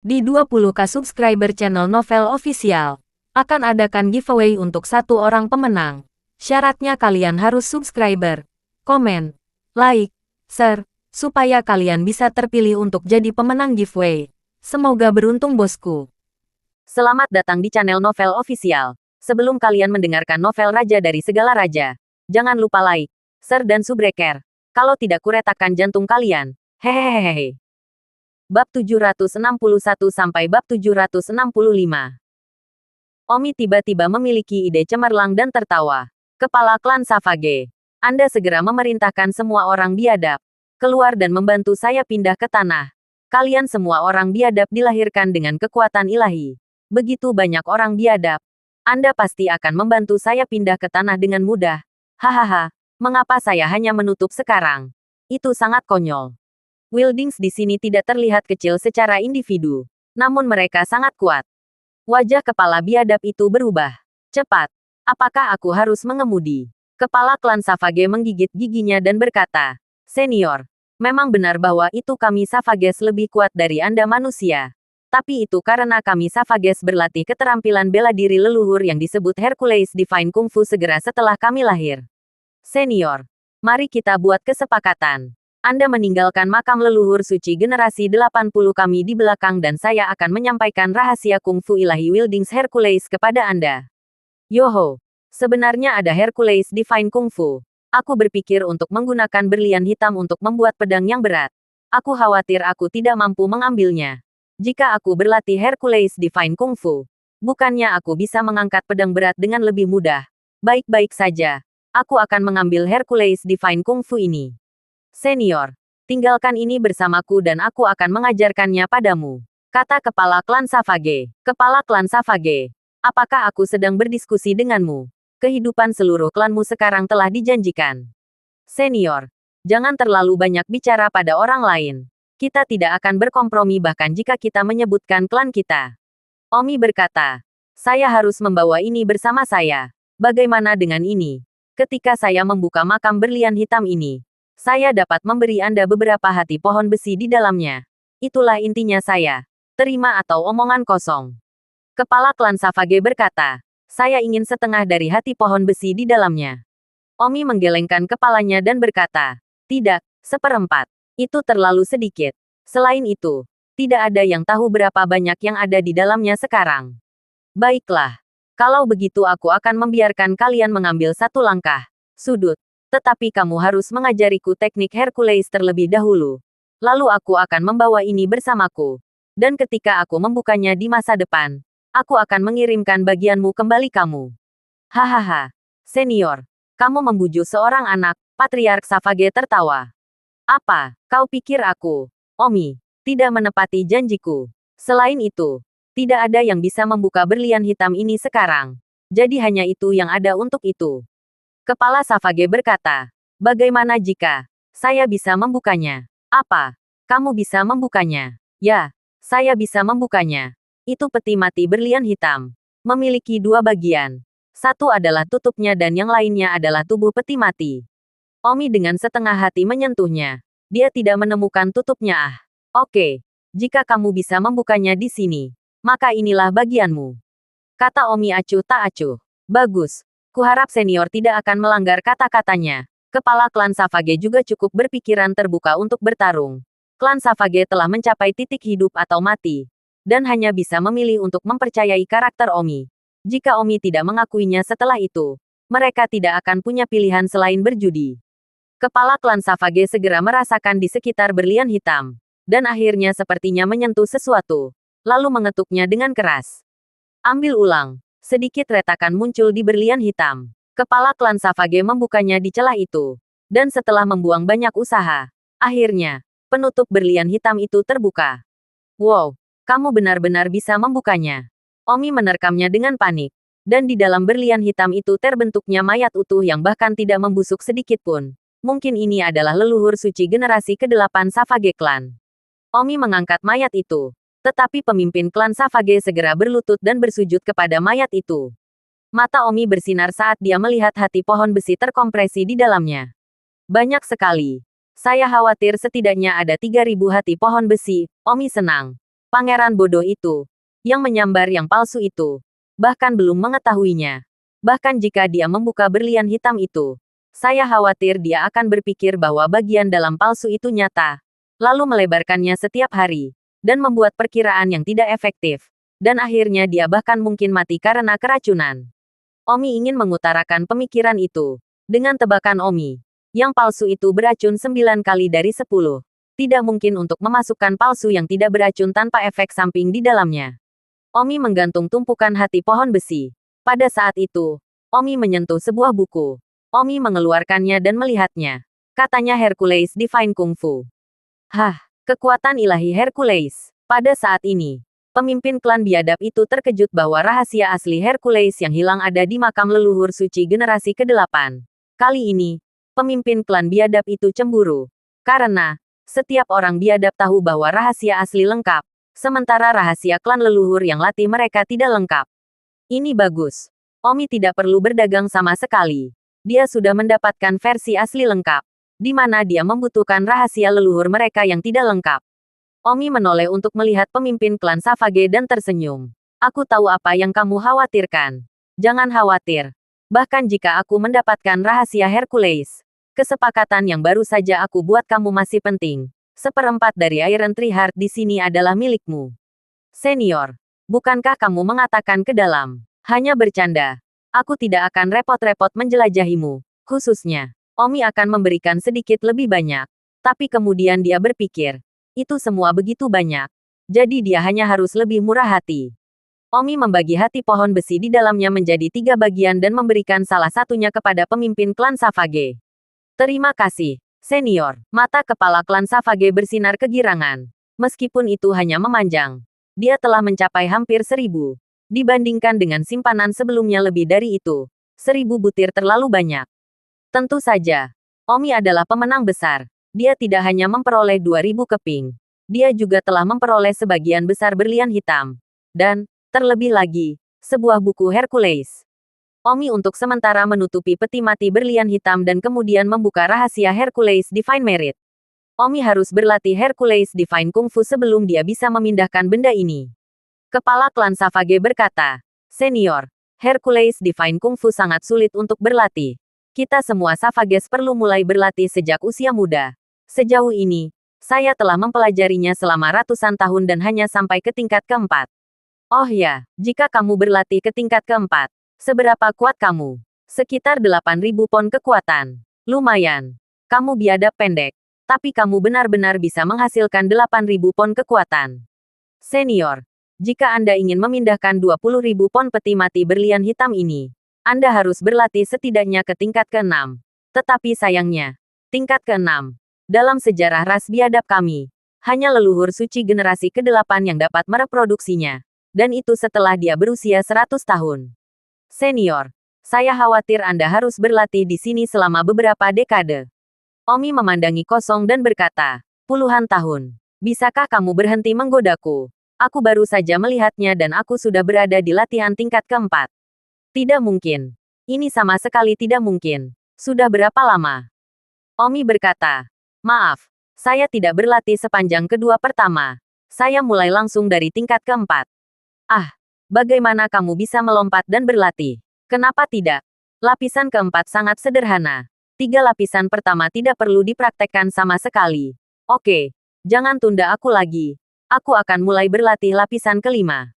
Di 20k subscriber channel Novel Official, akan adakan giveaway untuk satu orang pemenang. Syaratnya kalian harus subscriber, komen, like, share, supaya kalian bisa terpilih untuk jadi pemenang giveaway. Semoga beruntung bosku. Selamat datang di channel Novel Official. Sebelum kalian mendengarkan novel Raja dari Segala Raja, jangan lupa like, share dan subscribe. Kalau tidak kuretakan jantung kalian. Hehehehe. Bab 761 sampai bab 765. Omi tiba-tiba memiliki ide cemerlang dan tertawa. Kepala klan Savage, Anda segera memerintahkan semua orang biadab keluar dan membantu saya pindah ke tanah. Kalian semua orang biadab dilahirkan dengan kekuatan ilahi. Begitu banyak orang biadab. Anda pasti akan membantu saya pindah ke tanah dengan mudah. Hahaha, mengapa saya hanya menutup sekarang? Itu sangat konyol. Wildings di sini tidak terlihat kecil secara individu, namun mereka sangat kuat. Wajah kepala biadab itu berubah. Cepat, apakah aku harus mengemudi? Kepala klan Savage menggigit giginya dan berkata, Senior, memang benar bahwa itu kami Savages lebih kuat dari Anda manusia. Tapi itu karena kami Savages berlatih keterampilan bela diri leluhur yang disebut Hercules Divine Kung Fu segera setelah kami lahir. Senior, mari kita buat kesepakatan. Anda meninggalkan makam leluhur suci generasi 80 kami di belakang dan saya akan menyampaikan rahasia Kung Fu ilahi Wildings Hercules kepada Anda. Yoho, sebenarnya ada Hercules Divine Kung Fu. Aku berpikir untuk menggunakan berlian hitam untuk membuat pedang yang berat. Aku khawatir aku tidak mampu mengambilnya. Jika aku berlatih Hercules Divine Kung Fu, bukannya aku bisa mengangkat pedang berat dengan lebih mudah. Baik-baik saja. Aku akan mengambil Hercules Divine Kung Fu ini. Senior, tinggalkan ini bersamaku dan aku akan mengajarkannya padamu. Kata kepala klan Savage. Kepala klan Savage, apakah aku sedang berdiskusi denganmu? Kehidupan seluruh klanmu sekarang telah dijanjikan. Senior, jangan terlalu banyak bicara pada orang lain. Kita tidak akan berkompromi bahkan jika kita menyebutkan klan kita. Omi berkata, saya harus membawa ini bersama saya. Bagaimana dengan ini? Ketika saya membuka makam berlian hitam ini, saya dapat memberi Anda beberapa hati pohon besi di dalamnya. Itulah intinya saya. Terima atau omongan kosong. Kepala klan Savage berkata, saya ingin setengah dari hati pohon besi di dalamnya. Omi menggelengkan kepalanya dan berkata, tidak, seperempat. Itu terlalu sedikit. Selain itu, tidak ada yang tahu berapa banyak yang ada di dalamnya sekarang. Baiklah. Kalau begitu aku akan membiarkan kalian mengambil satu langkah. Sudut. Tetapi kamu harus mengajariku teknik Hercules terlebih dahulu. Lalu aku akan membawa ini bersamaku. Dan ketika aku membukanya di masa depan, aku akan mengirimkan bagianmu kembali kamu. Hahaha. Senior, kamu membujuk seorang anak, Patriark Savage tertawa. Apa, kau pikir aku, Omi, tidak menepati janjiku? Selain itu, tidak ada yang bisa membuka berlian hitam ini sekarang. Jadi hanya itu yang ada untuk itu. Kepala Savage berkata, bagaimana jika saya bisa membukanya? Apa? Kamu bisa membukanya? Ya, saya bisa membukanya. Itu peti mati berlian hitam. Memiliki dua bagian. Satu adalah tutupnya dan yang lainnya adalah tubuh peti mati. Omi dengan setengah hati menyentuhnya. Dia tidak menemukan tutupnya. Oke, jika kamu bisa membukanya di sini, maka inilah bagianmu. Kata Omi acuh tak acuh. Bagus. Kuharap senior tidak akan melanggar kata-katanya. Kepala klan Savage juga cukup berpikiran terbuka untuk bertarung. Klan Savage telah mencapai titik hidup atau mati. Dan hanya bisa memilih untuk mempercayai karakter Omi. Jika Omi tidak mengakuinya setelah itu, mereka tidak akan punya pilihan selain berjudi. Kepala klan Savage segera merasakan di sekitar berlian hitam. Dan akhirnya sepertinya menyentuh sesuatu. Lalu mengetuknya dengan keras. Ambil ulang. Sedikit retakan muncul di berlian hitam. Kepala klan Savage membukanya di celah itu. Dan setelah membuang banyak usaha, akhirnya, penutup berlian hitam itu terbuka. Wow, kamu benar-benar bisa membukanya. Omi menerkamnya dengan panik. Dan di dalam berlian hitam itu terbentuknya mayat utuh yang bahkan tidak membusuk sedikit pun. Mungkin ini adalah leluhur suci generasi ke-8 Savage Clan. Omi mengangkat mayat itu. Tetapi pemimpin klan Savage segera berlutut dan bersujud kepada mayat itu. Mata Omi bersinar saat dia melihat hati pohon besi terkompresi di dalamnya. Banyak sekali. Saya khawatir setidaknya ada 3.000 hati pohon besi. Omi senang. Pangeran bodoh itu, yang menyambar yang palsu itu, bahkan belum mengetahuinya. Bahkan jika dia membuka berlian hitam itu, saya khawatir dia akan berpikir bahwa bagian dalam palsu itu nyata, lalu melebarkannya setiap hari, dan membuat perkiraan yang tidak efektif. Dan akhirnya dia bahkan mungkin mati karena keracunan. Omi ingin mengutarakan pemikiran itu. Dengan tebakan Omi, yang palsu itu beracun 9 kali dari 10. Tidak mungkin untuk memasukkan palsu yang tidak beracun tanpa efek samping di dalamnya. Omi menggantung tumpukan hati pohon besi. Pada saat itu, Omi menyentuh sebuah buku. Omi mengeluarkannya dan melihatnya. Katanya Hercules Divine Kung Fu. Hah, kekuatan ilahi Hercules. Pada saat ini, pemimpin klan biadab itu terkejut bahwa rahasia asli Hercules yang hilang ada di makam leluhur suci generasi ke-8. Kali ini, pemimpin klan biadab itu cemburu. Karena, setiap orang biadab tahu bahwa rahasia asli lengkap, sementara rahasia klan leluhur yang latih mereka tidak lengkap. Ini bagus. Omi tidak perlu berdagang sama sekali. Dia sudah mendapatkan versi asli lengkap, di mana dia membutuhkan rahasia leluhur mereka yang tidak lengkap. Omi menoleh untuk melihat pemimpin klan Savage dan tersenyum. Aku tahu apa yang kamu khawatirkan. Jangan khawatir. Bahkan jika aku mendapatkan rahasia Hercules, kesepakatan yang baru saja aku buat kamu masih penting. 1/4 dari Iron Tree Heart di sini adalah milikmu. Senior, bukankah kamu mengatakan ke dalam? Hanya bercanda. Aku tidak akan repot-repot menjelajahimu. Khususnya, Omi akan memberikan sedikit lebih banyak. Tapi kemudian dia berpikir, itu semua begitu banyak. Jadi dia hanya harus lebih murah hati. Omi membagi hati pohon besi di dalamnya menjadi 3 bagian dan memberikan salah satunya kepada pemimpin klan Savage. Terima kasih, senior. Mata kepala klan Savage bersinar kegirangan. Meskipun itu hanya memanjang, dia telah mencapai hampir 1000. Dibandingkan dengan simpanan sebelumnya lebih dari itu. 1000 butir terlalu banyak. Tentu saja, Omi adalah pemenang besar. Dia tidak hanya memperoleh 2000 keping. Dia juga telah memperoleh sebagian besar berlian hitam. Dan, terlebih lagi, sebuah buku Hercules. Omi untuk sementara menutupi peti mati berlian hitam dan kemudian membuka rahasia Hercules Divine Merit. Omi harus berlatih Hercules Divine Kung Fu sebelum dia bisa memindahkan benda ini. Kepala klan Savage berkata, Senior, Hercules Divine Kung Fu sangat sulit untuk berlatih. Kita semua Savages perlu mulai berlatih sejak usia muda. Sejauh ini, saya telah mempelajarinya selama ratusan tahun dan hanya sampai ke tingkat keempat. Oh ya, jika kamu berlatih ke tingkat keempat, seberapa kuat kamu? Sekitar 8.000 pon kekuatan. Lumayan. Kamu biadab pendek. Tapi kamu benar-benar bisa menghasilkan 8.000 pon kekuatan. Senior, jika Anda ingin memindahkan 20.000 pon peti mati berlian hitam ini, Anda harus berlatih setidaknya ke tingkat ke-6. Tetapi sayangnya, tingkat ke-6. Dalam sejarah ras biadab kami, hanya leluhur suci generasi ke-8 yang dapat mereproduksinya. Dan itu setelah dia berusia 100 tahun. Senior, saya khawatir Anda harus berlatih di sini selama beberapa dekade. Omi memandangi kosong dan berkata, puluhan tahun. Bisakah kamu berhenti menggodaku? Aku baru saja melihatnya dan aku sudah berada di latihan tingkat keempat. Tidak mungkin. Ini sama sekali tidak mungkin. Sudah berapa lama? Omi berkata, maaf, saya tidak berlatih sepanjang kedua pertama. Saya mulai langsung dari tingkat keempat. Ah, bagaimana kamu bisa melompat dan berlatih? Kenapa tidak? Lapisan keempat sangat sederhana. 3 lapisan pertama tidak perlu dipraktekkan sama sekali. Oke, jangan tunda aku lagi. Aku akan mulai berlatih lapisan kelima.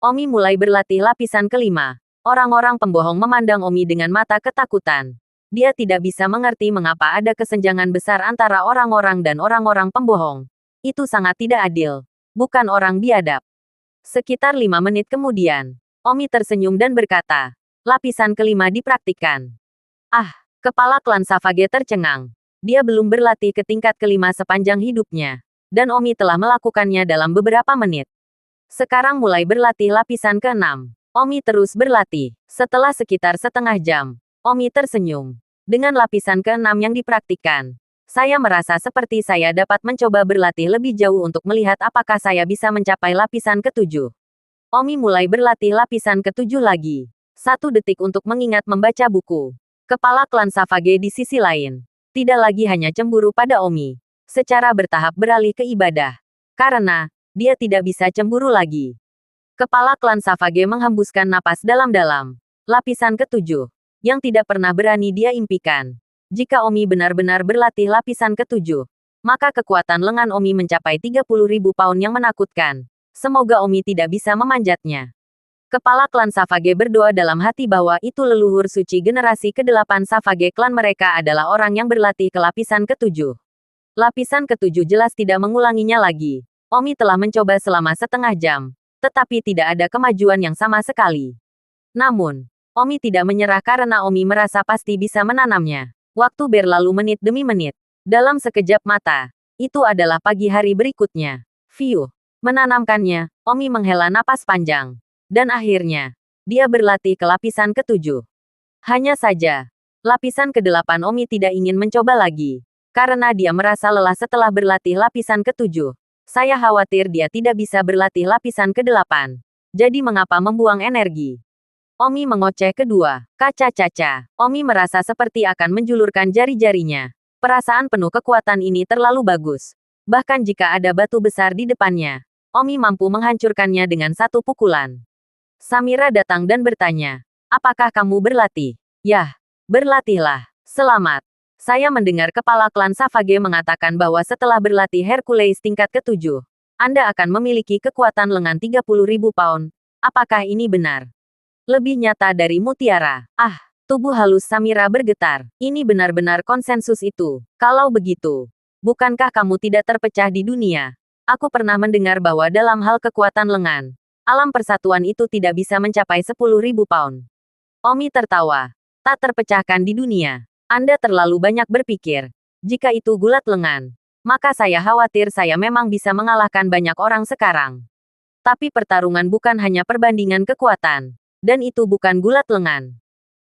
Omi mulai berlatih lapisan kelima. Orang-orang pembohong memandang Omi dengan mata ketakutan. Dia tidak bisa mengerti mengapa ada kesenjangan besar antara orang-orang dan orang-orang pembohong. Itu sangat tidak adil. Bukan orang biadab. Sekitar 5 menit kemudian, Omi tersenyum dan berkata, lapisan kelima dipraktikkan. Ah, kepala klan Savage tercengang. Dia belum berlatih ke tingkat kelima sepanjang hidupnya. Dan Omi telah melakukannya dalam beberapa menit. Sekarang mulai berlatih lapisan ke-6. Omi terus berlatih. Setelah sekitar setengah jam, Omi tersenyum. Dengan lapisan ke-6 yang dipraktikkan, saya merasa seperti saya dapat mencoba berlatih lebih jauh untuk melihat apakah saya bisa mencapai lapisan ke-7. Omi mulai berlatih lapisan ke-7 lagi. 1 detik untuk mengingat membaca buku. Kepala klan Savage di sisi lain, tidak lagi hanya cemburu pada Omi. Secara bertahap beralih ke ibadah. Karena, dia tidak bisa cemburu lagi. Kepala klan Savage menghembuskan napas dalam-dalam. Lapisan ketujuh. Yang tidak pernah berani dia impikan. Jika Omi benar-benar berlatih lapisan ketujuh, maka kekuatan lengan Omi mencapai 30.000 pound yang menakutkan. Semoga Omi tidak bisa memanjatnya. Kepala klan Savage berdoa dalam hati bahwa itu leluhur suci generasi ke-8 Savage klan mereka adalah orang yang berlatih ke lapisan ketujuh. Lapisan ketujuh jelas tidak mengulanginya lagi. Omi telah mencoba selama setengah jam, tetapi tidak ada kemajuan yang sama sekali. Namun, Omi tidak menyerah karena Omi merasa pasti bisa menanamnya. Waktu berlalu menit demi menit. Dalam sekejap mata, itu adalah pagi hari berikutnya. Fiuh. Menanamkannya, Omi menghela napas panjang. Dan akhirnya, dia berlatih ke lapisan ketujuh. Hanya saja, lapisan ke-8 Omi tidak ingin mencoba lagi. Karena dia merasa lelah setelah berlatih lapisan ketujuh. Saya khawatir dia tidak bisa berlatih lapisan ke-8. Jadi mengapa membuang energi? Omi mengoceh kedua. Kaca-caca. Omi merasa seperti akan menjulurkan jari-jarinya. Perasaan penuh kekuatan ini terlalu bagus. Bahkan jika ada batu besar di depannya, Omi mampu menghancurkannya dengan satu pukulan. Samira datang dan bertanya, apakah kamu berlatih? Yah, berlatihlah. Selamat. Saya mendengar kepala klan Savage mengatakan bahwa setelah berlatih Hercules tingkat ke-7, Anda akan memiliki kekuatan lengan 30.000 pound. Apakah ini benar? Lebih nyata dari mutiara. Ah, tubuh halus Samira bergetar. Ini benar-benar konsensus itu. Kalau begitu, bukankah kamu tidak terpecah di dunia? Aku pernah mendengar bahwa dalam hal kekuatan lengan, alam persatuan itu tidak bisa mencapai 10.000 pound. Omi tertawa. Tak terpecahkan di dunia. Anda terlalu banyak berpikir. Jika itu gulat lengan, maka saya khawatir saya memang bisa mengalahkan banyak orang sekarang. Tapi pertarungan bukan hanya perbandingan kekuatan. Dan itu bukan gulat lengan.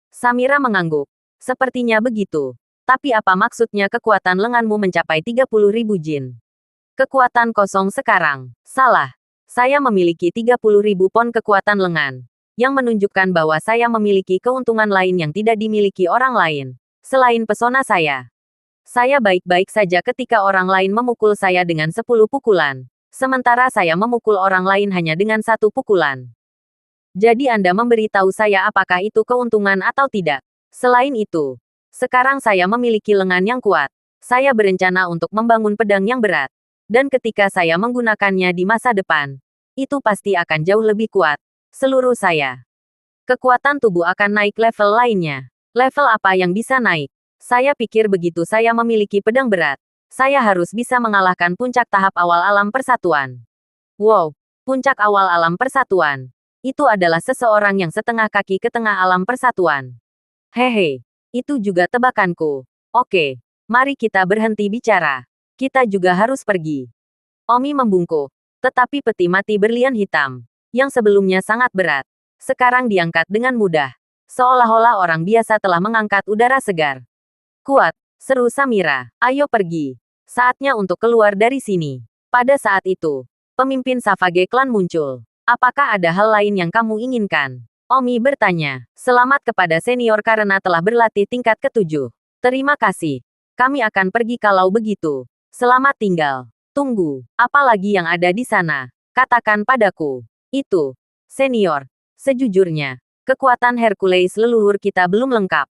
Samira mengangguk. Sepertinya begitu. Tapi apa maksudnya kekuatan lenganmu mencapai 30.000 jin? Kekuatan kosong sekarang. Salah. Saya memiliki 30.000 pon kekuatan lengan. Yang menunjukkan bahwa saya memiliki keuntungan lain yang tidak dimiliki orang lain. Selain pesona saya. Saya baik-baik saja ketika orang lain memukul saya dengan 10 pukulan. Sementara saya memukul orang lain hanya dengan 1 pukulan. Jadi Anda memberitahu saya apakah itu keuntungan atau tidak. Selain itu, sekarang saya memiliki lengan yang kuat. Saya berencana untuk membangun pedang yang berat. Dan ketika saya menggunakannya di masa depan, itu pasti akan jauh lebih kuat. Seluruh saya. Kekuatan tubuh akan naik level lainnya. Level apa yang bisa naik? Saya pikir begitu saya memiliki pedang berat, saya harus bisa mengalahkan puncak tahap awal alam persatuan. Wow, puncak awal alam persatuan. Itu adalah seseorang yang setengah kaki ke tengah alam persatuan. Hehe, itu juga tebakanku. Oke, mari kita berhenti bicara. Kita juga harus pergi. Omi membungkuk, tetapi peti mati berlian hitam, yang sebelumnya sangat berat, sekarang diangkat dengan mudah. Seolah-olah orang biasa telah mengangkat udara segar. Kuat, seru Samira. Ayo pergi. Saatnya untuk keluar dari sini. Pada saat itu, pemimpin Savage Clan muncul. Apakah ada hal lain yang kamu inginkan? Omi bertanya. Selamat kepada senior karena telah berlatih tingkat ke-7. Terima kasih. Kami akan pergi kalau begitu. Selamat tinggal. Tunggu. Apa lagi yang ada di sana? Katakan padaku. Itu. Senior. Sejujurnya, kekuatan Hercules leluhur kita belum lengkap.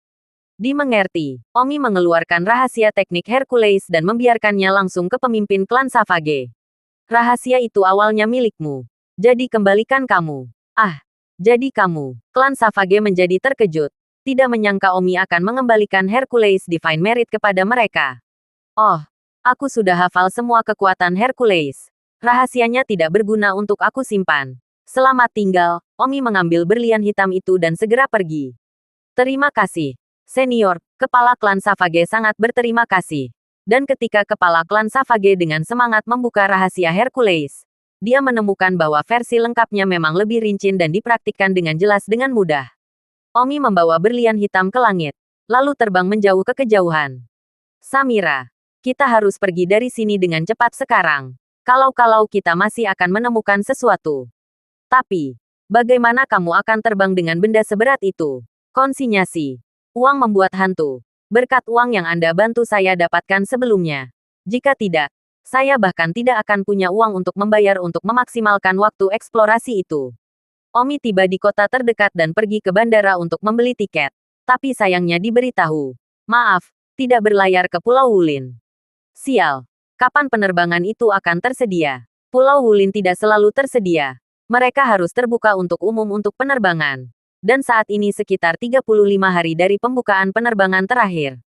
Dimengerti. Omi mengeluarkan rahasia teknik Hercules dan membiarkannya langsung ke pemimpin klan Savage. Rahasia itu awalnya milikmu. Jadi kembalikan kamu. Ah, jadi kamu. Klan Savage menjadi terkejut. Tidak menyangka Omi akan mengembalikan Hercules Divine Merit kepada mereka. Oh, aku sudah hafal semua kekuatan Hercules. Rahasianya tidak berguna untuk aku simpan. Selamat tinggal, Omi mengambil berlian hitam itu dan segera pergi. Terima kasih. Senior, kepala klan Savage sangat berterima kasih. Dan ketika kepala klan Savage dengan semangat membuka rahasia Hercules, dia menemukan bahwa versi lengkapnya memang lebih rinci dan dipraktikkan dengan jelas dengan mudah. Omi membawa berlian hitam ke langit, lalu terbang menjauh ke kejauhan. Samira, kita harus pergi dari sini dengan cepat sekarang. Kalau kita masih akan menemukan sesuatu. Tapi, bagaimana kamu akan terbang dengan benda seberat itu? Konsinyasi. Uang membuat hantu. Berkat uang yang Anda bantu saya dapatkan sebelumnya. Jika tidak, Saya bahkan tidak akan punya uang untuk membayar untuk memaksimalkan waktu eksplorasi itu. Omi tiba di kota terdekat dan pergi ke bandara untuk membeli tiket. Tapi sayangnya diberitahu. Maaf, tidak berlayar ke Pulau Wulin. Sial. Kapan penerbangan itu akan tersedia? Pulau Wulin tidak selalu tersedia. Mereka harus terbuka untuk umum untuk penerbangan. Dan saat ini sekitar 35 hari dari pembukaan penerbangan terakhir.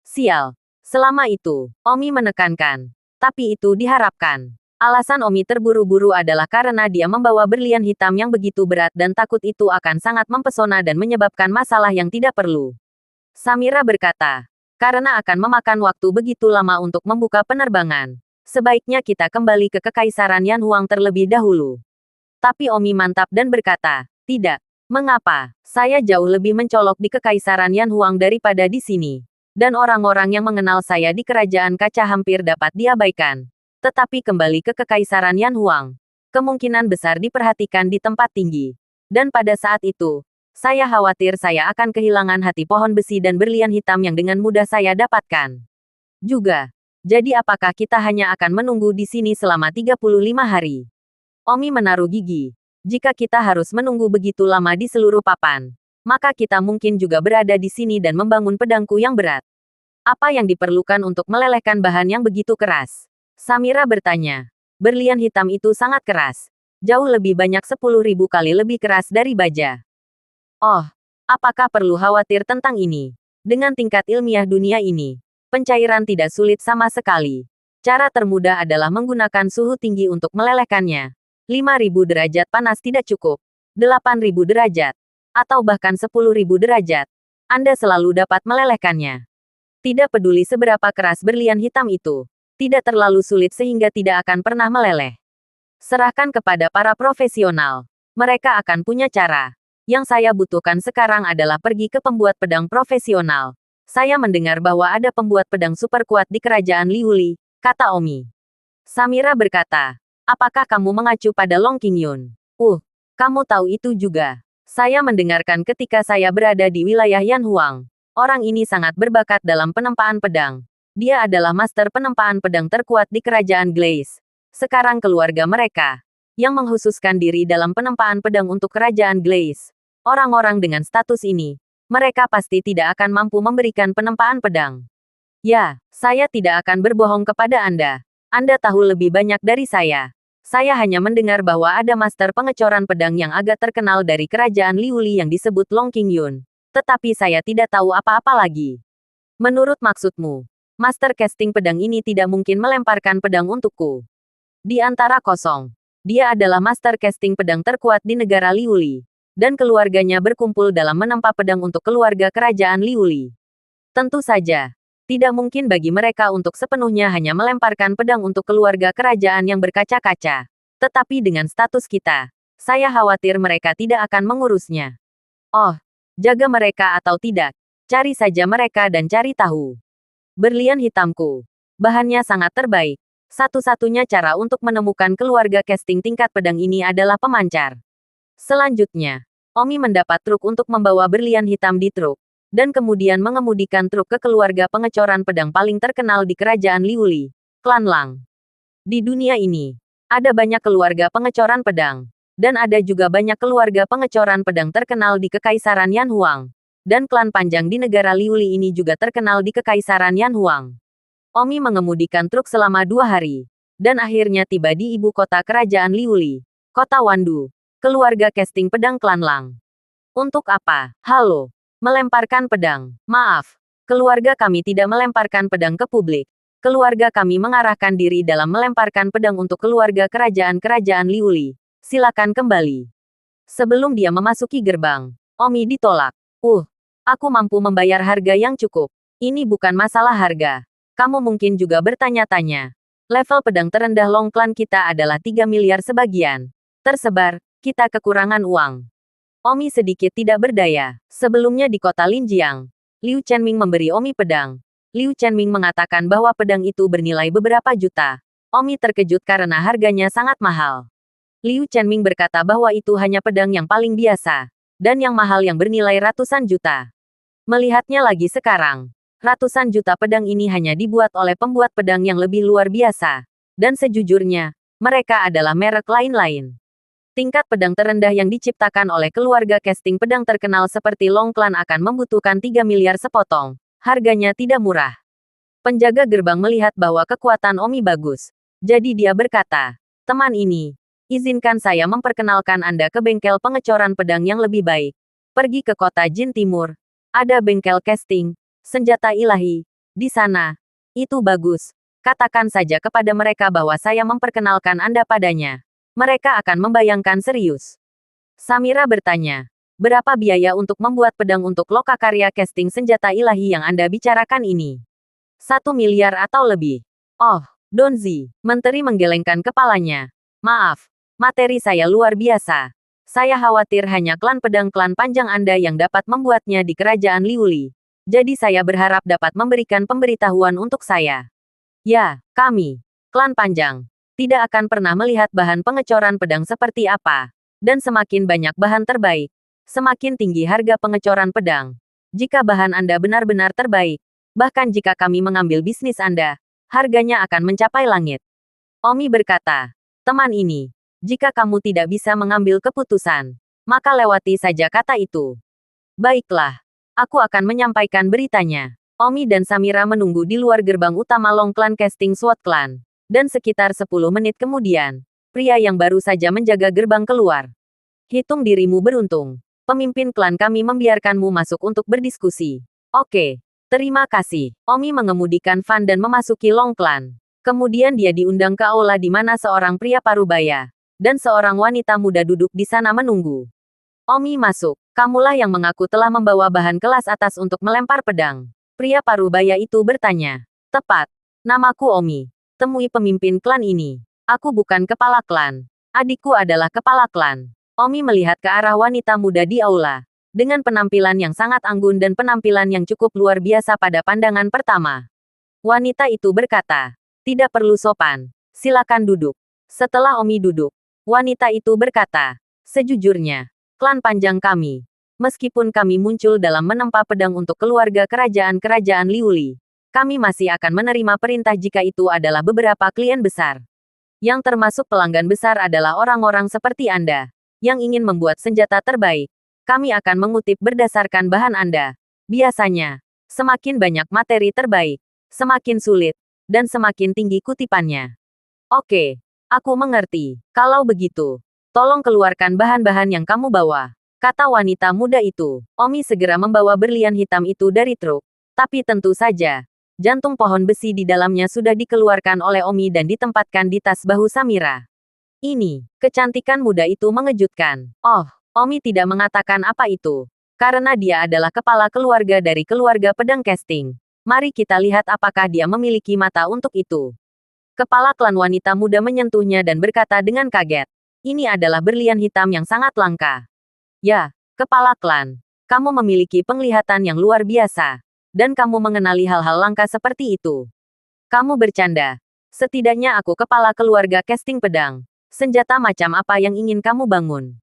Sial. Selama itu, Omi menekankan. Tapi itu diharapkan. Alasan Omi terburu-buru adalah karena dia membawa berlian hitam yang begitu berat dan takut itu akan sangat mempesona dan menyebabkan masalah yang tidak perlu. Samira berkata, karena akan memakan waktu begitu lama untuk membuka penerbangan. Sebaiknya kita kembali ke Kekaisaran Yan Huang terlebih dahulu. Tapi Omi mantap dan berkata, tidak. Mengapa? Saya jauh lebih mencolok di Kekaisaran Yan Huang daripada di sini. Dan orang-orang yang mengenal saya di Kerajaan Kaca hampir dapat diabaikan. Tetapi kembali ke Kekaisaran Yan Huang. Kemungkinan besar diperhatikan di tempat tinggi. Dan pada saat itu, saya khawatir saya akan kehilangan hati pohon besi dan berlian hitam yang dengan mudah saya dapatkan. Juga. Jadi apakah kita hanya akan menunggu di sini selama 35 hari? Omi menaruh gigi. Jika kita harus menunggu begitu lama di seluruh papan, maka kita mungkin juga berada di sini dan membangun pedangku yang berat. Apa yang diperlukan untuk melelehkan bahan yang begitu keras? Samira bertanya. Berlian hitam itu sangat keras. Jauh lebih banyak 10.000 kali lebih keras dari baja. Oh, apakah perlu khawatir tentang ini? Dengan tingkat ilmiah dunia ini, pencairan tidak sulit sama sekali. Cara termudah adalah menggunakan suhu tinggi untuk melelehkannya. 5.000 derajat panas tidak cukup. 8.000 derajat. Atau bahkan 10.000 derajat. Anda selalu dapat melelehkannya. Tidak peduli seberapa keras berlian hitam itu. Tidak terlalu sulit sehingga tidak akan pernah meleleh. Serahkan kepada para profesional. Mereka akan punya cara. Yang saya butuhkan sekarang adalah pergi ke pembuat pedang profesional. Saya mendengar bahwa ada pembuat pedang super kuat di kerajaan Liuli, kata Omi. Samira berkata, apakah kamu mengacu pada Long Qingyun? Kamu tahu itu juga. Saya mendengarkan ketika saya berada di wilayah Yan Huang. Orang ini sangat berbakat dalam penempaan pedang. Dia adalah master penempaan pedang terkuat di kerajaan Glaze. Sekarang keluarga mereka, yang menghususkan diri dalam penempaan pedang untuk kerajaan Glaze. Orang-orang dengan status ini, mereka pasti tidak akan mampu memberikan penempaan pedang. Ya, saya tidak akan berbohong kepada Anda. Anda tahu lebih banyak dari saya. Saya hanya mendengar bahwa ada master pengecoran pedang yang agak terkenal dari kerajaan Liuli yang disebut Long Qingyun. Tetapi saya tidak tahu apa-apa lagi. Menurut maksudmu, master casting pedang ini tidak mungkin melemparkan pedang untukku. Di antara kosong, dia adalah master casting pedang terkuat di negara Liuli. Dan keluarganya berkumpul dalam menempa pedang untuk keluarga kerajaan Liuli. Tentu saja, tidak mungkin bagi mereka untuk sepenuhnya hanya melemparkan pedang untuk keluarga kerajaan yang berkaca-kaca. Tetapi dengan status kita, saya khawatir mereka tidak akan mengurusnya. Oh, jaga mereka atau tidak, cari saja mereka dan cari tahu. Berlian hitamku. Bahannya sangat terbaik. Satu-satunya cara untuk menemukan keluarga casting tingkat pedang ini adalah pemancar. Selanjutnya, Omi mendapat truk untuk membawa berlian hitam di truk. Dan kemudian mengemudikan truk ke keluarga pengecoran pedang paling terkenal di kerajaan Liuli, Klan Lang. Di dunia ini, ada banyak keluarga pengecoran pedang. Dan ada juga banyak keluarga pengecoran pedang terkenal di Kekaisaran Yan Huang. Dan klan panjang di negara Liuli ini juga terkenal di Kekaisaran Yan Huang. Omi mengemudikan truk selama 2 hari. Dan akhirnya tiba di ibu kota kerajaan Liuli, kota Wandu. Keluarga casting pedang Klan Lang. Untuk apa? Halo. Melemparkan pedang. Maaf. Keluarga kami tidak melemparkan pedang ke publik. Keluarga kami mengarahkan diri dalam melemparkan pedang untuk keluarga kerajaan-kerajaan Liuli. Silakan kembali. Sebelum dia memasuki gerbang, Omi ditolak. Aku mampu membayar harga yang cukup. Ini bukan masalah harga. Kamu mungkin juga bertanya-tanya. Level pedang terendah Long Clan kita adalah 3 miliar sebagian. Tersebar, kita kekurangan uang. Omi sedikit tidak berdaya. Sebelumnya di kota Linjiang, Liu Chenming memberi Omi pedang. Liu Chenming mengatakan bahwa pedang itu bernilai beberapa juta. Omi terkejut karena harganya sangat mahal. Liu Chenming berkata bahwa itu hanya pedang yang paling biasa. Dan yang mahal yang bernilai ratusan juta. Melihatnya lagi sekarang, ratusan juta pedang ini hanya dibuat oleh pembuat pedang yang lebih luar biasa. Dan sejujurnya, mereka adalah merek lain-lain. Tingkat pedang terendah yang diciptakan oleh keluarga casting pedang terkenal seperti Long Clan akan membutuhkan 3 miliar sepotong. Harganya tidak murah. Penjaga gerbang melihat bahwa kekuatan Omi bagus. Jadi dia berkata, teman ini, izinkan saya memperkenalkan Anda ke bengkel pengecoran pedang yang lebih baik. Pergi ke kota Jin Timur. Ada bengkel casting, senjata ilahi. Di sana. Itu bagus. Katakan saja kepada mereka bahwa saya memperkenalkan Anda padanya. Mereka akan membayangkan serius. Samira bertanya, berapa biaya untuk membuat pedang untuk lokakarya casting senjata ilahi yang Anda bicarakan ini? 1 miliar atau lebih. Oh, Donzi, menteri menggelengkan kepalanya. Maaf, materi saya luar biasa. Saya khawatir hanya klan pedang klan panjang Anda yang dapat membuatnya di kerajaan Liuli. Jadi saya berharap dapat memberikan pemberitahuan untuk saya. Ya, kami, klan panjang, tidak akan pernah melihat bahan pengecoran pedang seperti apa. Dan semakin banyak bahan terbaik, semakin tinggi harga pengecoran pedang. Jika bahan Anda benar-benar terbaik, bahkan jika kami mengambil bisnis Anda, harganya akan mencapai langit. Omi berkata, teman ini, jika kamu tidak bisa mengambil keputusan, maka lewati saja kata itu. Baiklah, aku akan menyampaikan beritanya. Omi dan Samira menunggu di luar gerbang utama Long Clan Casting SWAT Clan. Dan sekitar 10 menit kemudian, pria yang baru saja menjaga gerbang keluar. Hitung dirimu beruntung. Pemimpin klan kami membiarkanmu masuk untuk berdiskusi. Oke, terima kasih. Omi mengemudikan van dan memasuki Long Clan. Kemudian dia diundang ke aula di mana seorang pria parubaya dan seorang wanita muda duduk di sana menunggu. Omi masuk. Kamulah yang mengaku telah membawa bahan kelas atas untuk melempar pedang. Pria parubaya itu bertanya. Tepat. Namaku Omi. Temui pemimpin klan ini. Aku bukan kepala klan. Adikku adalah kepala klan. Omi melihat ke arah wanita muda di aula. Dengan penampilan yang sangat anggun dan penampilan yang cukup luar biasa pada pandangan pertama. Wanita itu berkata, tidak perlu sopan. Silakan duduk. Setelah Omi duduk, wanita itu berkata, sejujurnya, klan panjang kami. Meskipun kami muncul dalam menempa pedang untuk keluarga kerajaan-kerajaan Liuli. Kami masih akan menerima perintah jika itu adalah beberapa klien besar. Yang termasuk pelanggan besar adalah orang-orang seperti Anda, yang ingin membuat senjata terbaik. Kami akan mengutip berdasarkan bahan Anda. Biasanya, semakin banyak materi terbaik, semakin sulit, dan semakin tinggi kutipannya. Oke, aku mengerti. Kalau begitu, tolong keluarkan bahan-bahan yang kamu bawa. Kata wanita muda itu. Omi segera membawa berlian hitam itu dari truk. Tapi tentu saja, jantung pohon besi di dalamnya sudah dikeluarkan oleh Omi dan ditempatkan di tas bahu Samira. Ini, kecantikan muda itu mengejutkan. Oh, Omi tidak mengatakan apa itu. Karena dia adalah kepala keluarga dari keluarga pedang casting. Mari kita lihat apakah dia memiliki mata untuk itu. Kepala klan wanita muda menyentuhnya dan berkata dengan kaget. Ini adalah berlian hitam yang sangat langka. Ya, kepala klan. Kamu memiliki penglihatan yang luar biasa. Dan kamu mengenali hal-hal langka seperti itu. Kamu bercanda. Setidaknya aku kepala keluarga casting pedang. Senjata macam apa yang ingin kamu bangun?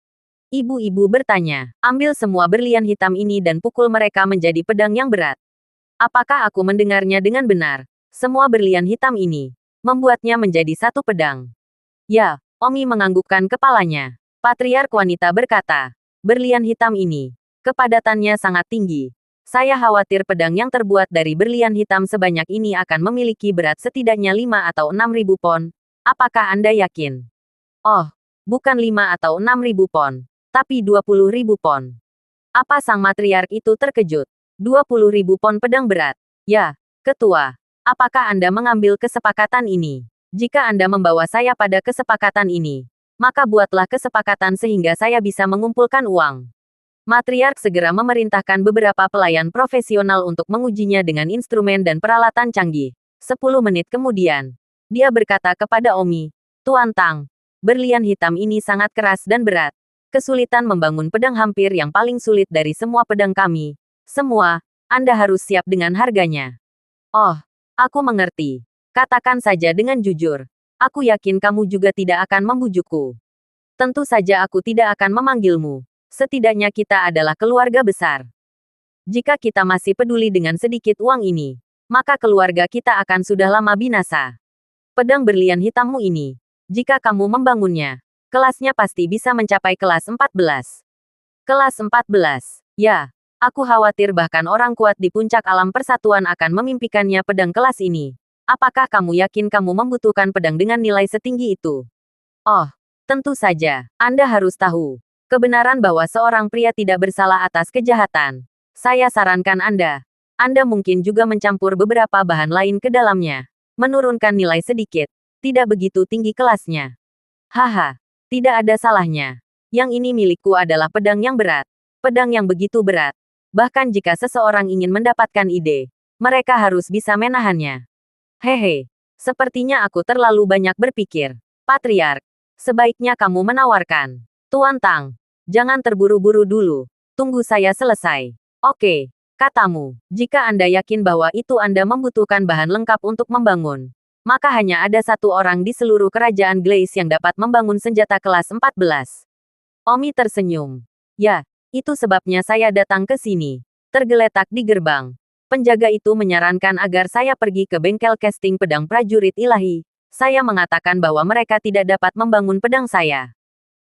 Ibu-ibu bertanya. Ambil semua berlian hitam ini dan pukul mereka menjadi pedang yang berat. Apakah aku mendengarnya dengan benar? Semua berlian hitam ini membuatnya menjadi satu pedang. Ya, Omi menganggukkan kepalanya. Patriark wanita berkata, berlian hitam ini, kepadatannya sangat tinggi. Saya khawatir pedang yang terbuat dari berlian hitam sebanyak ini akan memiliki berat setidaknya 5 atau 6.000 pon. Apakah Anda yakin? Oh, bukan 5 atau 6.000 pon, tapi 20.000 pon. Apa sang matriark itu terkejut? 20.000 pon pedang berat. Ya, ketua. Apakah Anda mengambil kesepakatan ini? Jika Anda membawa saya pada kesepakatan ini, maka buatlah kesepakatan sehingga saya bisa mengumpulkan uang. Matriark segera memerintahkan beberapa pelayan profesional untuk mengujinya dengan instrumen dan peralatan canggih. 10 menit kemudian, dia berkata kepada Omi, Tuan Tang, berlian hitam ini sangat keras dan berat. Kesulitan membangun pedang hampir yang paling sulit dari semua pedang kami. Semua, Anda harus siap dengan harganya. Oh, aku mengerti. Katakan saja dengan jujur. Aku yakin kamu juga tidak akan membujukku. Tentu saja aku tidak akan memanggilmu. Setidaknya kita adalah keluarga besar. Jika kita masih peduli dengan sedikit uang ini, maka keluarga kita akan sudah lama binasa. Pedang berlian hitammu ini. Jika kamu membangunnya, kelasnya pasti bisa mencapai kelas 14. Kelas 14. Ya, aku khawatir bahkan orang kuat di puncak alam persatuan akan memimpikannya pedang kelas ini. Apakah kamu yakin kamu membutuhkan pedang dengan nilai setinggi itu? Oh, tentu saja. Anda harus tahu kebenaran bahwa seorang pria tidak bersalah atas kejahatan. Saya sarankan Anda mungkin juga mencampur beberapa bahan lain ke dalamnya. Menurunkan nilai sedikit. Tidak begitu tinggi kelasnya. Haha, tidak ada salahnya. Yang ini milikku adalah pedang yang berat. Pedang yang begitu berat. Bahkan jika seseorang ingin mendapatkan ide, mereka harus bisa menahannya. Hehe, sepertinya aku terlalu banyak berpikir. Patriark, sebaiknya kamu menawarkan. Tuan Tang, jangan terburu-buru dulu. Tunggu saya selesai. Oke, katamu. Jika Anda yakin bahwa itu Anda membutuhkan bahan lengkap untuk membangun, maka hanya ada satu orang di seluruh kerajaan Glaze yang dapat membangun senjata kelas 14. Omi tersenyum. Ya, itu sebabnya saya datang ke sini. Tergeletak di gerbang. Penjaga itu menyarankan agar saya pergi ke bengkel casting pedang prajurit ilahi. Saya mengatakan bahwa mereka tidak dapat membangun pedang saya.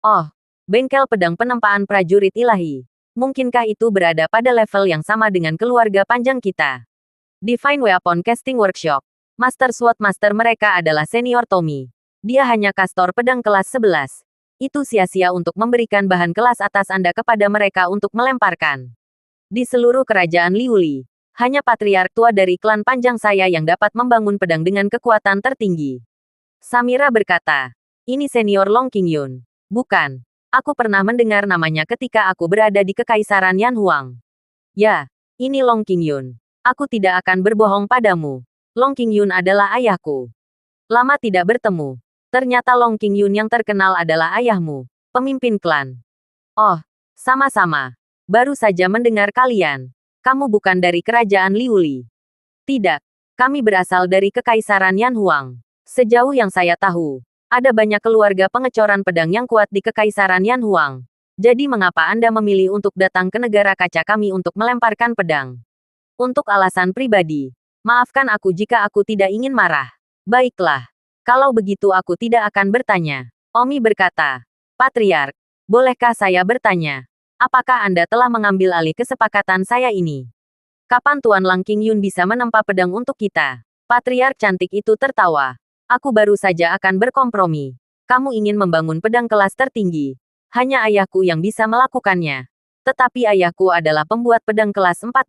Oh, bengkel pedang penempaan prajurit ilahi. Mungkinkah itu berada pada level yang sama dengan keluarga panjang kita? Divine Weapon Casting Workshop. Master Sword Master mereka adalah senior Tommy. Dia hanya kastor pedang kelas 11. Itu sia-sia untuk memberikan bahan kelas atas Anda kepada mereka untuk melemparkan. Di seluruh kerajaan Liuli, hanya patriark tua dari klan panjang saya yang dapat membangun pedang dengan kekuatan tertinggi. Samira berkata, ini senior Long Qingyun. Bukan. Aku pernah mendengar namanya ketika aku berada di Kekaisaran Yan Huang. Ya, ini Long Qingyun. Aku tidak akan berbohong padamu. Long Qingyun adalah ayahku. Lama tidak bertemu. Ternyata Long Qingyun yang terkenal adalah ayahmu, pemimpin klan. Oh, sama-sama. Baru saja mendengar kalian. Kamu bukan dari kerajaan Liuli. Tidak. Kami berasal dari Kekaisaran Yan Huang. Sejauh yang saya tahu, ada banyak keluarga pengecoran pedang yang kuat di Kekaisaran Yan Huang. Jadi mengapa Anda memilih untuk datang ke negara kaca kami untuk melemparkan pedang? Untuk alasan pribadi. Maafkan aku jika aku tidak ingin marah. Baiklah. Kalau begitu aku tidak akan bertanya. Omi berkata, Patriark, bolehkah saya bertanya? Apakah Anda telah mengambil alih kesepakatan saya ini? Kapan Tuan Lang Qingyun bisa menempa pedang untuk kita? Patriark cantik itu tertawa. Aku baru saja akan berkompromi. Kamu ingin membangun pedang kelas tertinggi. Hanya ayahku yang bisa melakukannya. Tetapi ayahku adalah pembuat pedang kelas 14.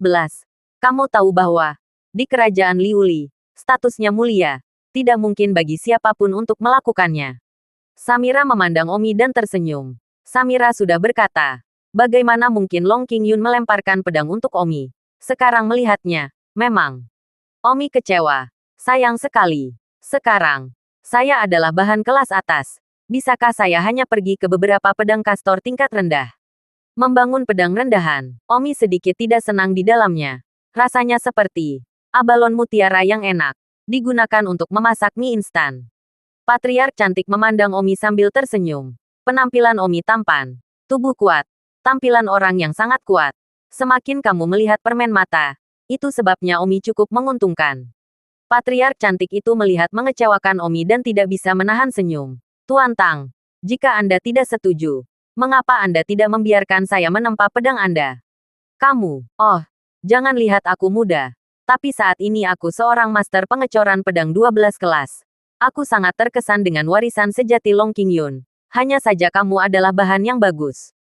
Kamu tahu bahwa di kerajaan Liuli, statusnya mulia. Tidak mungkin bagi siapapun untuk melakukannya. Samira memandang Omi dan tersenyum. Samira sudah berkata, bagaimana mungkin Long Qingyun melemparkan pedang untuk Omi? Sekarang melihatnya, memang. Omi kecewa. Sayang sekali. Sekarang, saya adalah bahan kelas atas. Bisakah saya hanya pergi ke beberapa pedang kastor tingkat rendah? Membangun pedang rendahan. Omi sedikit tidak senang di dalamnya. Rasanya seperti abalon mutiara yang enak. Digunakan untuk memasak mie instan. Patriark cantik memandang Omi sambil tersenyum. Penampilan Omi tampan. Tubuh kuat. Tampilan orang yang sangat kuat. Semakin kamu melihat permen mata, itu sebabnya Omi cukup menguntungkan. Patriark cantik itu melihat mengecewakan Omi dan tidak bisa menahan senyum. Tuan Tang, jika Anda tidak setuju, mengapa Anda tidak membiarkan saya menempa pedang Anda? Kamu, oh, jangan lihat aku muda. Tapi saat ini aku seorang master pengecoran pedang 12 kelas. Aku sangat terkesan dengan warisan sejati Long Qingyun. Hanya saja kamu adalah bahan yang bagus.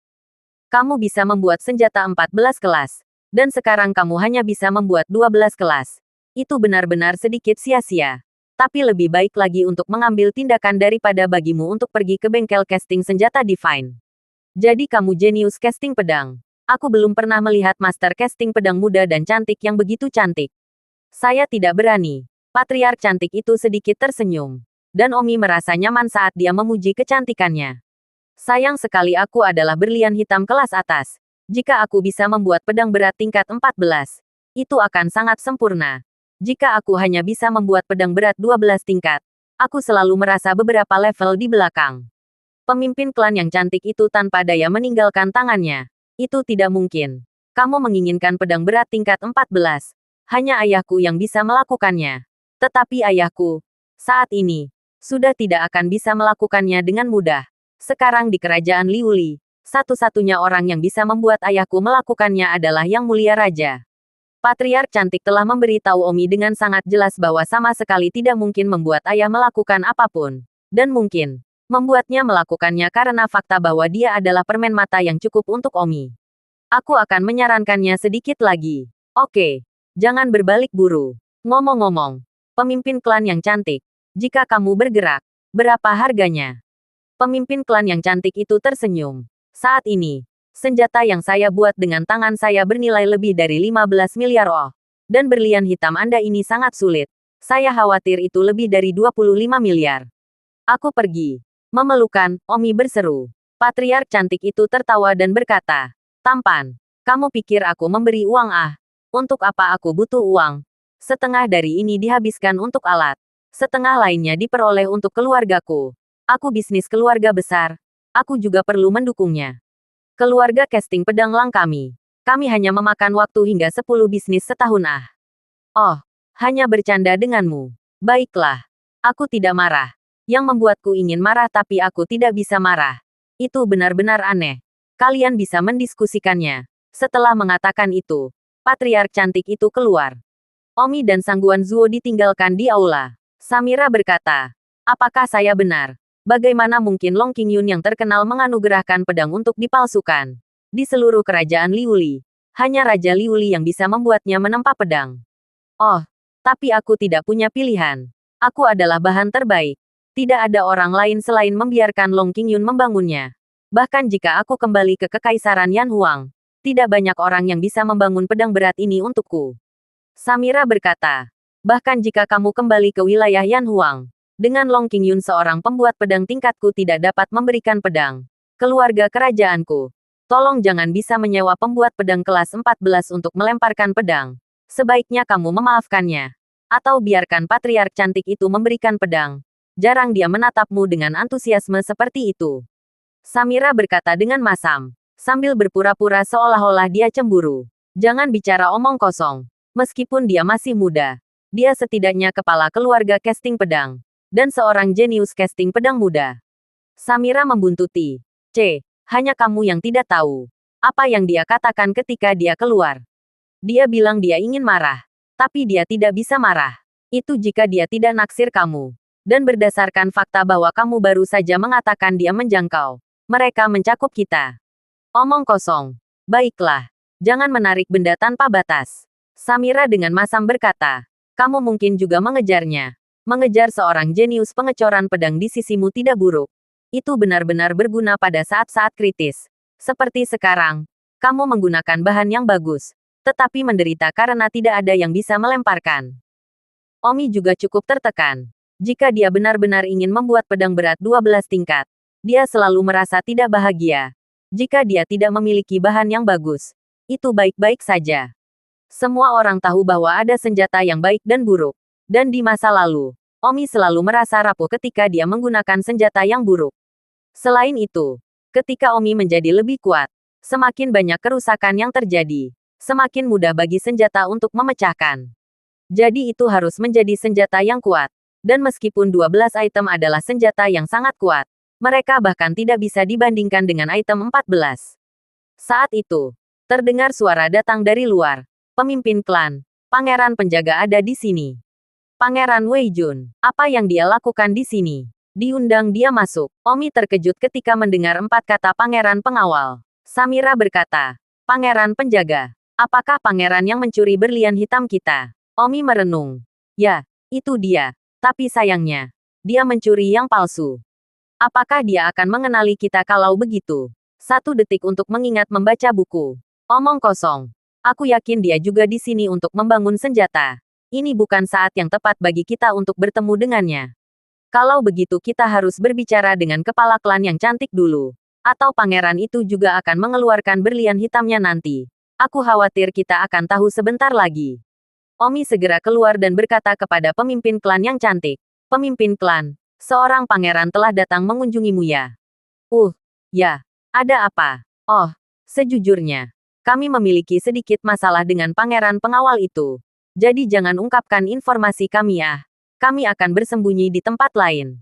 Kamu bisa membuat senjata 14 kelas. Dan sekarang kamu hanya bisa membuat 12 kelas. Itu benar-benar sedikit sia-sia. Tapi lebih baik lagi untuk mengambil tindakan daripada bagimu untuk pergi ke bengkel casting senjata Divine. Jadi kamu jenius casting pedang. Aku belum pernah melihat master casting pedang muda dan cantik yang begitu cantik. Saya tidak berani. Patriark cantik itu sedikit tersenyum. Dan Omi merasa nyaman saat dia memuji kecantikannya. Sayang sekali aku adalah berlian hitam kelas atas. Jika aku bisa membuat pedang berat tingkat 14, itu akan sangat sempurna. Jika aku hanya bisa membuat pedang berat 12 tingkat, aku selalu merasa beberapa level di belakang. Pemimpin klan yang cantik itu tanpa daya meninggalkan tangannya. Itu tidak mungkin. Kamu menginginkan pedang berat tingkat 14. Hanya ayahku yang bisa melakukannya. Tetapi ayahku, Saat ini, sudah tidak akan bisa melakukannya dengan mudah. Sekarang di kerajaan Liuli, satu-satunya orang yang bisa membuat ayahku melakukannya adalah Yang Mulia Raja. Patriark cantik telah memberitahu Omi dengan sangat jelas bahwa sama sekali tidak mungkin membuat ayah melakukan apapun. Dan mungkin, membuatnya melakukannya karena fakta bahwa dia adalah permen mata yang cukup untuk Omi. Aku akan menyarankannya sedikit lagi. Oke, jangan berbalik buru. Ngomong-ngomong, pemimpin klan yang cantik, jika kamu bergerak, berapa harganya? Pemimpin klan yang cantik itu tersenyum. Saat ini, senjata yang saya buat dengan tangan saya bernilai lebih dari 15 miliar Oh. Dan berlian hitam Anda ini sangat sulit. Saya khawatir itu lebih dari 25 miliar. Aku pergi. Memelukan, Omi berseru. Patriark cantik itu tertawa dan berkata, "Tampan, kamu pikir aku memberi uang ah? Untuk apa aku butuh uang? Setengah dari ini dihabiskan untuk alat. Setengah lainnya diperoleh untuk keluargaku. Aku bisnis keluarga besar. Aku juga perlu mendukungnya. Keluarga casting pedang lang kami. Kami hanya memakan waktu hingga 10 bisnis setahun ah." Oh, hanya bercanda denganmu. Baiklah. Aku tidak marah. Yang membuatku ingin marah tapi aku tidak bisa marah. Itu benar-benar aneh. Kalian bisa mendiskusikannya. Setelah mengatakan itu, patriark cantik itu keluar. Omi dan Sangguan Zuo ditinggalkan di aula. Samira berkata, "Apakah saya benar? Bagaimana mungkin Long Qingyun yang terkenal menganugerahkan pedang untuk dipalsukan? Di seluruh kerajaan Liuli, hanya Raja Liuli yang bisa membuatnya menempa pedang. Oh, tapi aku tidak punya pilihan. Aku adalah bahan terbaik. Tidak ada orang lain selain membiarkan Long Qingyun membangunnya. Bahkan jika aku kembali ke Kekaisaran Yan Huang, tidak banyak orang yang bisa membangun pedang berat ini untukku." Samira berkata, "Bahkan jika kamu kembali ke wilayah Yan Huang, dengan Long Qingyun seorang pembuat pedang tingkatku tidak dapat memberikan pedang. Keluarga kerajaanku, tolong jangan bisa menyewa pembuat pedang kelas 14 untuk melemparkan pedang. Sebaiknya kamu memaafkannya. Atau biarkan patriark cantik itu memberikan pedang. Jarang dia menatapmu dengan antusiasme seperti itu." Samira berkata dengan masam, sambil berpura-pura seolah-olah dia cemburu. "Jangan bicara omong kosong. Meskipun dia masih muda, dia setidaknya kepala keluarga casting pedang. Dan seorang jenius casting pedang muda." Samira membuntuti. Hanya kamu yang tidak tahu. Apa yang dia katakan ketika dia keluar. Dia bilang dia ingin marah. Tapi dia tidak bisa marah. Itu jika dia tidak naksir kamu. Dan berdasarkan fakta bahwa kamu baru saja mengatakan dia menjangkau. Mereka mencakup kita. Omong kosong. Baiklah. Jangan menarik benda tanpa batas. Samira dengan masam berkata. Kamu mungkin juga mengejarnya. Mengejar seorang jenius pengecoran pedang di sisimu tidak buruk. Itu benar-benar berguna pada saat-saat kritis. Seperti sekarang. Kamu menggunakan bahan yang bagus. Tetapi menderita karena tidak ada yang bisa melemparkan. Omi juga cukup tertekan. Jika dia benar-benar ingin membuat pedang berat 12 tingkat, dia selalu merasa tidak bahagia. Jika dia tidak memiliki bahan yang bagus, itu baik-baik saja. Semua orang tahu bahwa ada senjata yang baik dan buruk. Dan di masa lalu, Omi selalu merasa rapuh ketika dia menggunakan senjata yang buruk. Selain itu, ketika Omi menjadi lebih kuat, semakin banyak kerusakan yang terjadi. Semakin mudah bagi senjata untuk memecahkan. Jadi itu harus menjadi senjata yang kuat. Dan meskipun 12 item adalah senjata yang sangat kuat, mereka bahkan tidak bisa dibandingkan dengan item 14. Saat itu, terdengar suara datang dari luar. Pemimpin klan, Pangeran Penjaga ada di sini. Pangeran Wei Jun, apa yang dia lakukan di sini? Diundang dia masuk. Omi terkejut ketika mendengar 4 kata Pangeran Pengawal. Samira berkata, "Pangeran Penjaga, apakah pangeran yang mencuri berlian hitam kita?" Omi merenung. "Ya, itu dia. Tapi sayangnya, dia mencuri yang palsu. Apakah dia akan mengenali kita kalau begitu?" 1 detik untuk mengingat membaca buku. Omong kosong. Aku yakin dia juga di sini untuk membangun senjata. Ini bukan saat yang tepat bagi kita untuk bertemu dengannya. Kalau begitu kita harus berbicara dengan kepala klan yang cantik dulu. Atau pangeran itu juga akan mengeluarkan berlian hitamnya nanti. Aku khawatir kita akan tahu sebentar lagi. Omi segera keluar dan berkata kepada pemimpin klan yang cantik. "Pemimpin klan, seorang pangeran telah datang mengunjungimu ya." Ya. Ada apa?" "Oh, sejujurnya, kami memiliki sedikit masalah dengan pangeran pengawal itu. Jadi jangan ungkapkan informasi kami ya." kami akan bersembunyi di tempat lain.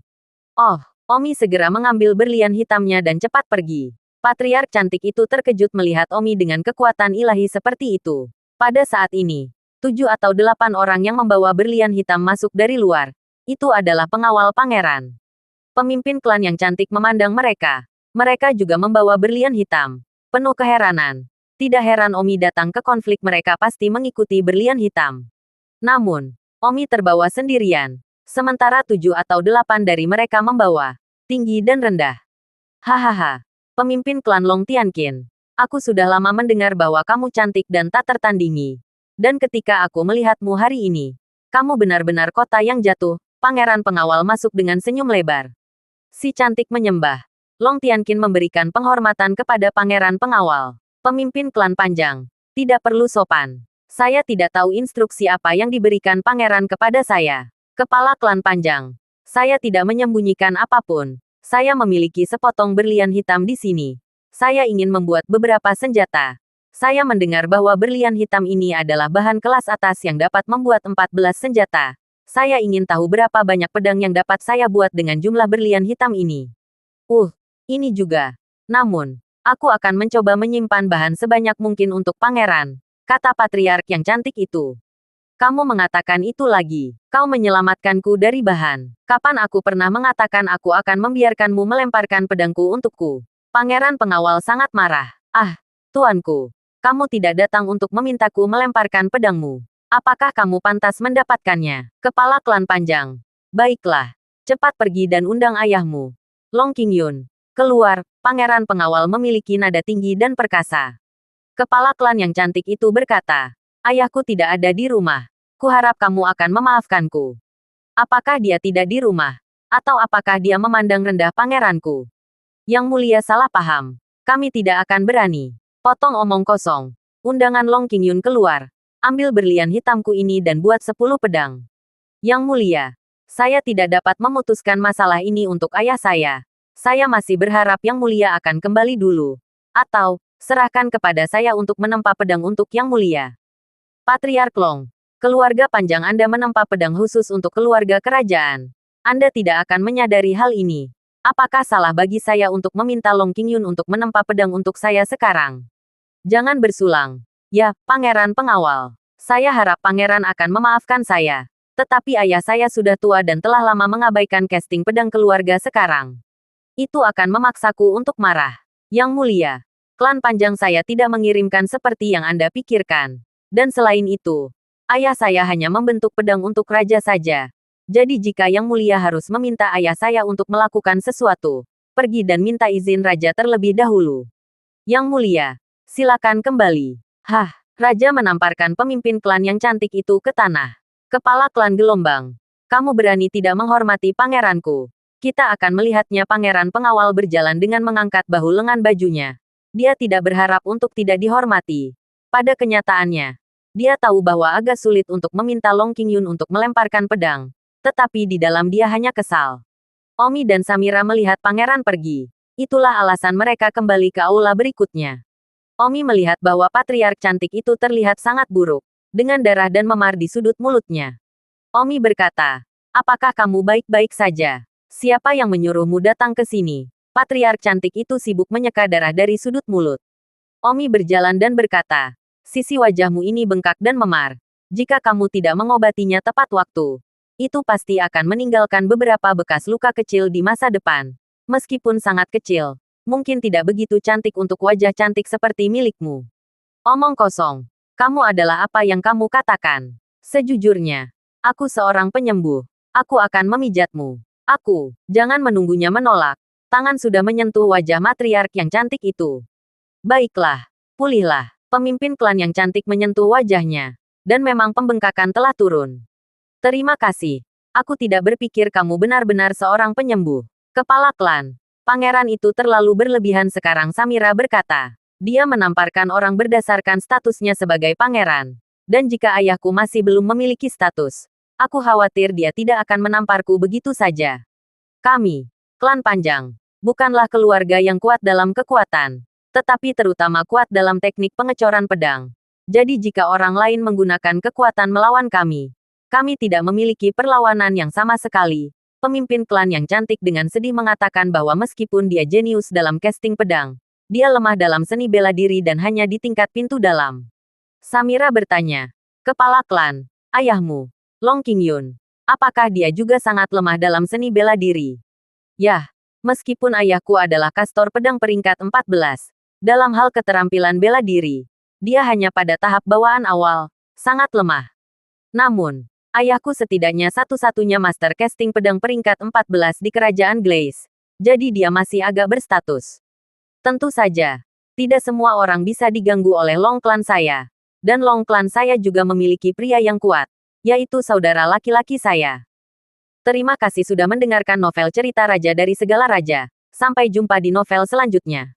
Oh, Omi segera mengambil berlian hitamnya dan cepat pergi. Patriark cantik itu terkejut melihat Omi dengan kekuatan ilahi seperti itu. Pada saat ini, 7 atau 8 orang yang membawa berlian hitam masuk dari luar. Itu adalah pengawal pangeran. Pemimpin klan yang cantik memandang mereka. Mereka juga membawa berlian hitam. Penuh keheranan. Tidak heran Omi datang ke konflik, mereka pasti mengikuti berlian hitam. Namun, Omi terbawa sendirian. Sementara 7 atau 8 dari mereka membawa tinggi dan rendah. Hahaha. Pemimpin klan Long Tianqin. Aku sudah lama mendengar bahwa kamu cantik dan tak tertandingi. Dan ketika aku melihatmu hari ini, kamu benar-benar kota yang jatuh. Pangeran pengawal masuk dengan senyum lebar. Si cantik menyembah. Long Tianqin memberikan penghormatan kepada pangeran pengawal. Pemimpin klan panjang. Tidak perlu sopan. Saya tidak tahu instruksi apa yang diberikan pangeran kepada saya. Kepala klan panjang. Saya tidak menyembunyikan apapun. Saya memiliki sepotong berlian hitam di sini. Saya ingin membuat beberapa senjata. Saya mendengar bahwa berlian hitam ini adalah bahan kelas atas yang dapat membuat 14 senjata. Saya ingin tahu berapa banyak pedang yang dapat saya buat dengan jumlah berlian hitam ini. Ini juga. Namun, aku akan mencoba menyimpan bahan sebanyak mungkin untuk pangeran, kata patriark yang cantik itu. Kamu mengatakan itu lagi. Kau menyelamatkanku dari bahan. Kapan aku pernah mengatakan aku akan membiarkanmu melemparkan pedangku untukku? Pangeran pengawal sangat marah. Ah, tuanku. Kamu tidak datang untuk memintaku melemparkan pedangmu. Apakah kamu pantas mendapatkannya? Kepala klan panjang. Baiklah. Cepat pergi dan undang ayahmu. Long Qingyun. Keluar, pangeran pengawal memiliki nada tinggi dan perkasa. Kepala klan yang cantik itu berkata, ayahku tidak ada di rumah. Kuharap kamu akan memaafkanku. Apakah dia tidak di rumah? Atau apakah dia memandang rendah pangeranku? Yang mulia salah paham. Kami tidak akan berani. Potong omong kosong. Undangan Long Qingyun keluar. Ambil berlian hitamku ini dan buat 10 pedang. Yang mulia, saya tidak dapat memutuskan masalah ini untuk ayah saya. Saya masih berharap yang mulia akan kembali dulu. Atau, serahkan kepada saya untuk menempa pedang untuk yang mulia. Patriark Long, keluarga panjang Anda menempa pedang khusus untuk keluarga kerajaan. Anda tidak akan menyadari hal ini. Apakah salah bagi saya untuk meminta Long Qingyun untuk menempa pedang untuk saya sekarang? Jangan bersulang. Ya, pangeran pengawal. Saya harap pangeran akan memaafkan saya. Tetapi ayah saya sudah tua dan telah lama mengabaikan casting pedang keluarga sekarang. Itu akan memaksaku untuk marah. Yang mulia, klan panjang saya tidak mengirimkan seperti yang Anda pikirkan. Dan selain itu, ayah saya hanya membentuk pedang untuk raja saja. Jadi jika yang mulia harus meminta ayah saya untuk melakukan sesuatu, pergi dan minta izin raja terlebih dahulu. Yang mulia, silakan kembali. Hah, raja menamparkan pemimpin klan yang cantik itu ke tanah. Kepala klan gelombang. Kamu berani tidak menghormati pangeranku. Kita akan melihatnya. Pangeran pengawal berjalan dengan mengangkat bahu lengan bajunya. Dia tidak berharap untuk tidak dihormati. Pada kenyataannya, dia tahu bahwa agak sulit untuk meminta Long Qingyun untuk melemparkan pedang. Tetapi di dalam dia hanya kesal. Omi dan Samira melihat pangeran pergi. Itulah alasan mereka kembali ke aula berikutnya. Omi melihat bahwa patriark cantik itu terlihat sangat buruk, dengan darah dan memar di sudut mulutnya. Omi berkata, apakah kamu baik-baik saja? Siapa yang menyuruhmu datang ke sini? Patriark cantik itu sibuk menyeka darah dari sudut mulut. Omi berjalan dan berkata, sisi wajahmu ini bengkak dan memar. Jika kamu tidak mengobatinya tepat waktu, itu pasti akan meninggalkan beberapa bekas luka kecil di masa depan. Meskipun sangat kecil, mungkin tidak begitu cantik untuk wajah cantik seperti milikmu. Omong kosong. Kamu adalah apa yang kamu katakan. Sejujurnya, aku seorang penyembuh. Aku akan memijatmu. Jangan menunggunya menolak. Tangan sudah menyentuh wajah matriark yang cantik itu. Baiklah, pulihlah. Pemimpin klan yang cantik menyentuh wajahnya. Dan memang pembengkakan telah turun. Terima kasih. Aku tidak berpikir kamu benar-benar seorang penyembuh. Kepala klan. Pangeran itu terlalu berlebihan sekarang, Samira berkata. Dia menamparkan orang berdasarkan statusnya sebagai pangeran. Dan jika ayahku masih belum memiliki status, aku khawatir dia tidak akan menamparku begitu saja. Kami, klan panjang, bukanlah keluarga yang kuat dalam kekuatan, tetapi terutama kuat dalam teknik pengecoran pedang. Jadi jika orang lain menggunakan kekuatan melawan kami, Kami tidak memiliki perlawanan yang sama sekali. Pemimpin klan yang cantik dengan sedih mengatakan bahwa meskipun dia jenius dalam casting pedang, dia lemah dalam seni bela diri dan hanya di tingkat pintu dalam. Samira bertanya, kepala klan, ayahmu, Long Qingyun, apakah dia juga sangat lemah dalam seni bela diri? Yah, meskipun ayahku adalah kastor pedang peringkat 14, dalam hal keterampilan bela diri, dia hanya pada tahap bawaan awal, sangat lemah. Namun, ayahku setidaknya satu-satunya master casting pedang peringkat 14 di kerajaan Glaze, jadi dia masih agak berstatus. Tentu saja, tidak semua orang bisa diganggu oleh Long Clan saya. Dan Long Clan saya juga memiliki pria yang kuat, yaitu saudara laki-laki saya. Terima kasih sudah mendengarkan novel cerita Raja dari Segala Raja. Sampai jumpa di novel selanjutnya.